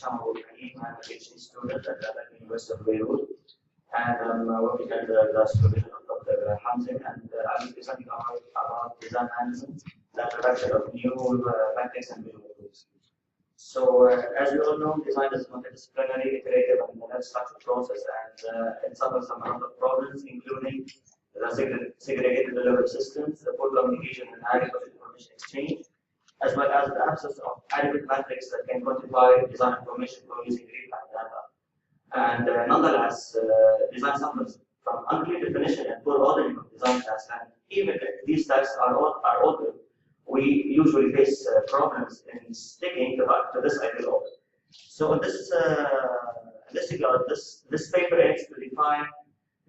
I'm a PhD student at the University of Beirut, and I'm working at the supervision of Dr. Hamzin, and I'll be presenting about design management, the introduction of new metrics and visual tools. So, as we all know, design is multidisciplinary, iterative, and an structured process, and it suffers from a lot of problems, including the segregated delivery systems, the poor communication and adequate information exchange, as well as the absence of adequate metrics that can quantify design information for using real-time data. And nonetheless, design suffers from unclear definition and poor ordering of design tasks, and even if these tasks are ordered, we usually face problems in sticking to this ideal order. So in this regard, this paper aims to define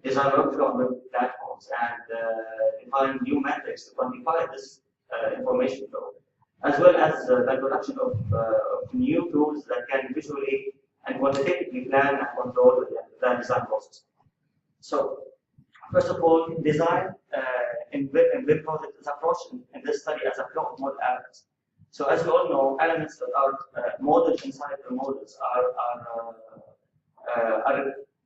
design workflow on web platforms and define new metrics to quantify this information flow, as well as the introduction of new tools that can visually and quantitatively plan and control the design process. So, first of all, design in web project is approached in this study as a flow of model elements. So, as we all know, elements that are modeled inside the models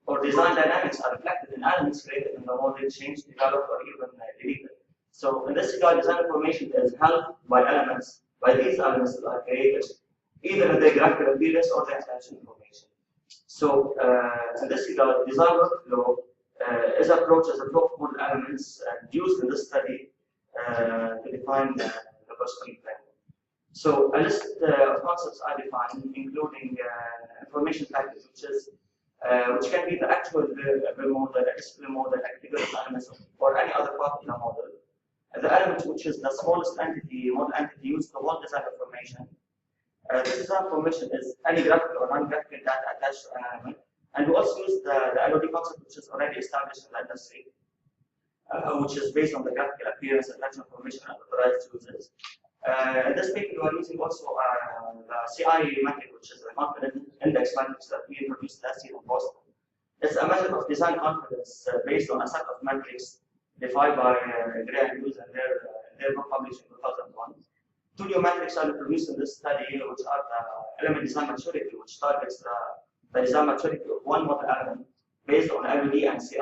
or design dynamics are reflected in elements created in the model, changed, developed, or even deleted. So, in this regard, design information is held by these elements that are created, either in their graphical appearance or their attention information. So, in this regard, design workflow is approached as a flow of model elements used in this study to define the corresponding framework. So, a list of concepts are defined, including information package, which can be the actual web model, the display model, categorized elements, or any other part in the model. The element which is the smallest model entity used to hold design information. This design information is any graphical or non-graphical data attached to an element. And we also use the LOD concept, which is already established in the industry, which is based on the graphical appearance, attached information, and authorized users. In this paper, we are using also the CI metric, which is the confidence index matrix that we introduced last year in Boston. It's a measure of design confidence based on a set of metrics defined by Gray and Hughes in their book published in 2001. Two new metrics are introduced in this study, which are the element design maturity, which targets the design maturity of one model element based on LOD and CI,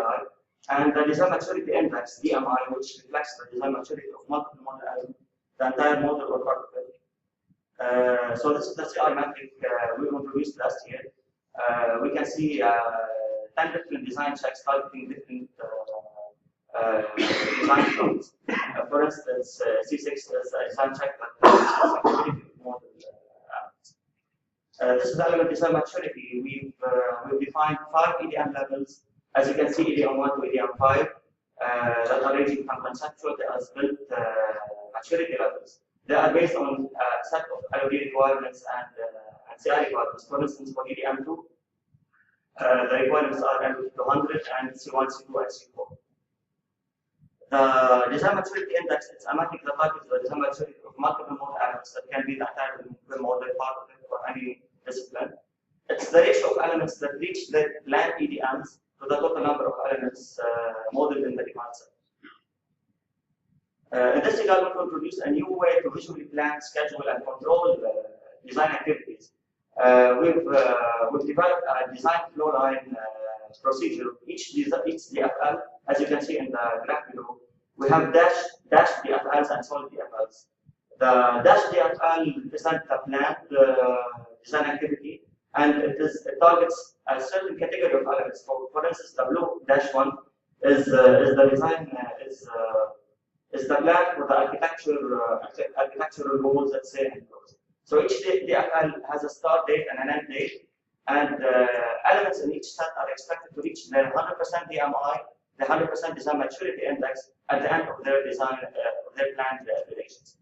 and the design maturity index, DMI, which reflects the design maturity of multiple model elements, the entire model or part of it. So this is the CI metric we introduced last year. We can see 10 different design checks targeting different design flows. For instance, C6 is a design check that maturity of model elements. This is the element design maturity. We've defined 5 EDM levels. As you can see, EDM 1 to EDM 5 that are ranging from conceptual to as-built maturity levels. They are based on a set of LOD requirements and CI requirements. For instance, for EDM 2, the requirements are LOD 200 and C1, C2, and C4. The design maturity index is a metric that targets the design maturity of multiple model elements that can be the entire model, part of it, or any discipline. It's the ratio of elements that reach their planned EDMs to the total number of elements modeled in the defined set. In this regard, we introduce a new way to visually plan, schedule, and control design activities. We've developed a design flow line procedure. Each DFL, as you can see in the graph below, we have dash DFLs and solid DFLs. The dash DFL presents the planned design activity, and it targets a certain category of elements. For instance, the blue dash one is the design is the plan for the architectural goals, let's say. So each DFL has a start date and an end date, and elements in each set are expected to reach their 100% DMI, the 100% design maturity index at the end of their design, their planned iterations.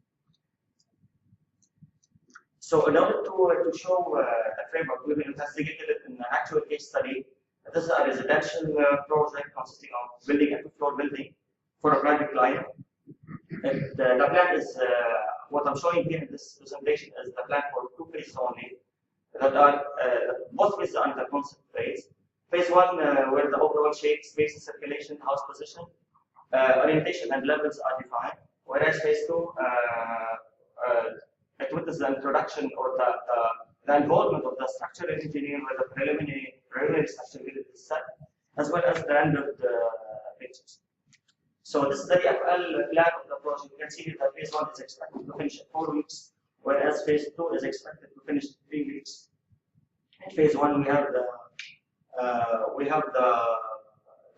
So in order to show the framework, we will investigate it in an actual case study. This is a residential project consisting of building a 2-floor building for a private client. The plan is, what I'm showing here in this presentation is the plan for 2 phases only. That are both phases are in the concept phase. Phase 1, where the overall shape, space, and circulation, house position, orientation, and levels are defined. Whereas phase 2, it witnesses the introduction or the the involvement of the structural engineer where the preliminary structure is set, as well as the rendered pictures. So this is the DFL plan of the project. You can see that phase 1 is expected to finish in 4 weeks, whereas phase 2 is expected to finish in 3 weeks. In phase 1, we have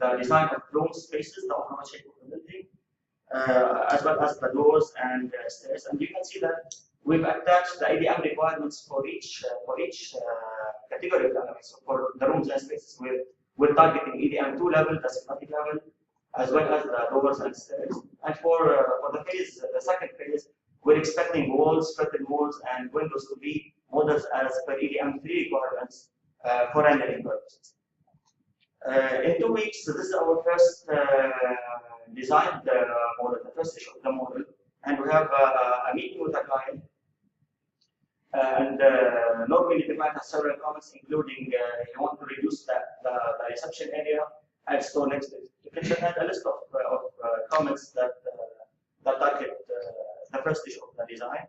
the design of room spaces, the overall shape of the building, as well as the doors and stairs. And you can see that we've attached the ADM requirements for each category of elements. So for the rooms and spaces, we're targeting EDM 2 level, the schematic level, as well as the doors and stairs. And for the second phase, we're expecting walls, curtain walls, and windows to be models as per EDM 3 requirements for rendering purposes. In 2 weeks, so this is our first designed model, the first issue of the model, and we have a meeting with the client. And normally the client has several comments, including he wants to reduce the reception area and store next to the kitchen, and a list of comments that target the first issue of the design.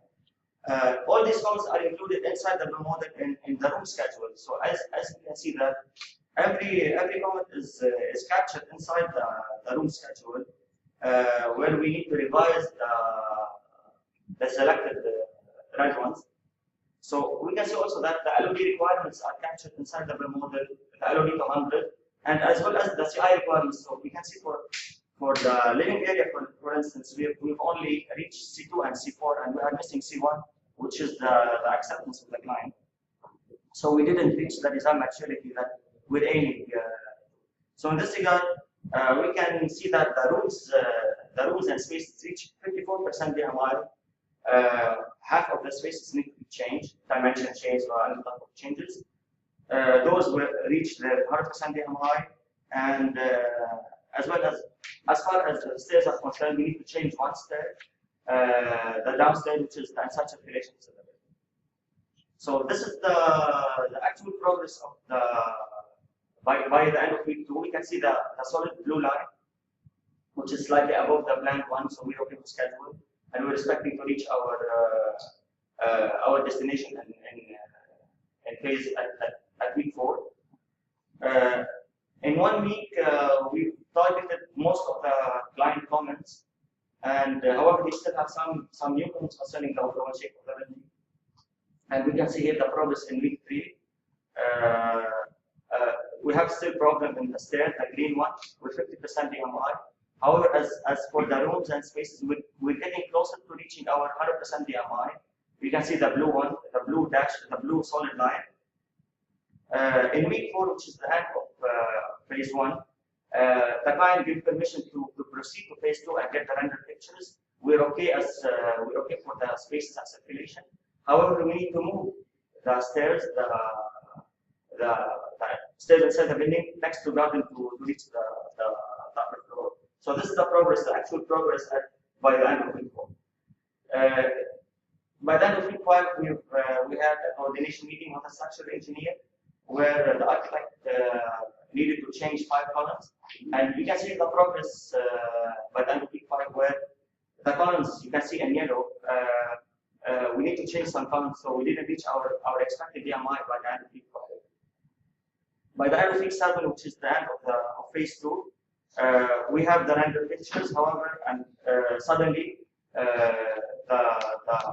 All these comments are included inside the model in the room schedule. So as you can see that every comment is captured inside the room schedule, where we need to revise the selected red ones. So we can see also that the LOD requirements are captured inside the model, the LOD 200, and as well as the CI requirements. So we can see for the living area, for instance, we've only reached C2 and C4, and we are missing C1, which is the acceptance of the client. So we didn't reach the design maturity that we're aiming. So in this regard, we can see that the rooms and spaces reach 54% DMI. Half of the spaces need to be changed, dimension change or any type of changes. Those will reach the 100% DMI, and as well as far as the stairs are concerned, we need to change one stair, the downstairs, which is the inside circulation cylinder. So this is the actual progress of by the end of week 2. We can see the solid blue line, which is slightly above the planned one, so we're okay with schedule, and we're expecting to reach our destination in phase at week 4. In 1 week, we've targeted most of the client comments, and however, we still have some new comments concerning the overall shape of the building. And we can see here the progress in week 3. We have still problem in the stair, the green one, with 50% DMI. However, as for the rooms and spaces, we're getting closer to reaching our 100% DMI. You can see the blue one, the blue dash, the blue solid line. In week 4, which is the end of phase 1, the client gives permission to proceed to phase 2 and get the rendered pictures. We're okay for the spaces and circulation. However, we need to move the stairs, the stairs inside the building next to garden to reach the upper floor. So this is the progress, the actual progress by the end of week 4. By the end of week 5, we had a coordination meeting with a structural engineer, where the architect needed to change 5 columns, and you can see the progress by the end of week 5, where the columns you can see in yellow. We need to change some columns, so we didn't reach our expected DMI by the end of week 5. By the end of week 7, which is the end of phase 2, we have the rendered pictures. However, and suddenly the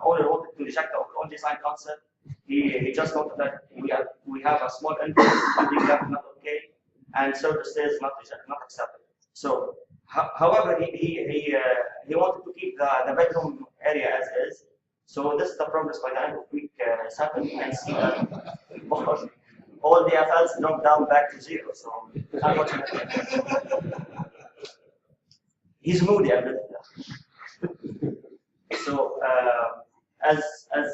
owner wanted to reject the overall design concept. He just noted that we have a small entrance, building left not okay, and service stairs not accepted. So, however, he wanted to keep the bedroom area as is. So this is the progress by the end of week 7. You can see that all the FLs dropped down back to 0. So unfortunately, he's moody a bit. So as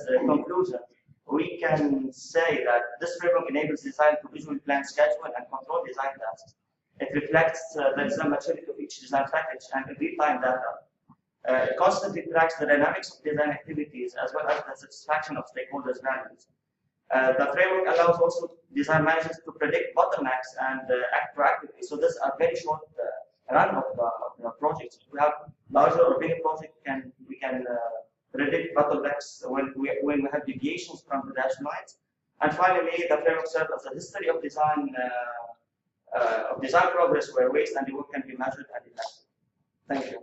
a conclusion, we can say that this framework enables design to visually plan, schedule, and control design tasks. It reflects the design maturity of each design package and real-time data. It constantly tracks the dynamics of design activities as well as the satisfaction of stakeholders' values. The framework allows also design managers to predict bottlenecks and act proactively. So this is a very short run of the projects. If we have larger or bigger projects, we can predict bottlenecks when we have deviations from the dash lines, And finally, the framework serves as a history of design progress where waste and work can be measured and evaluated. Thank you.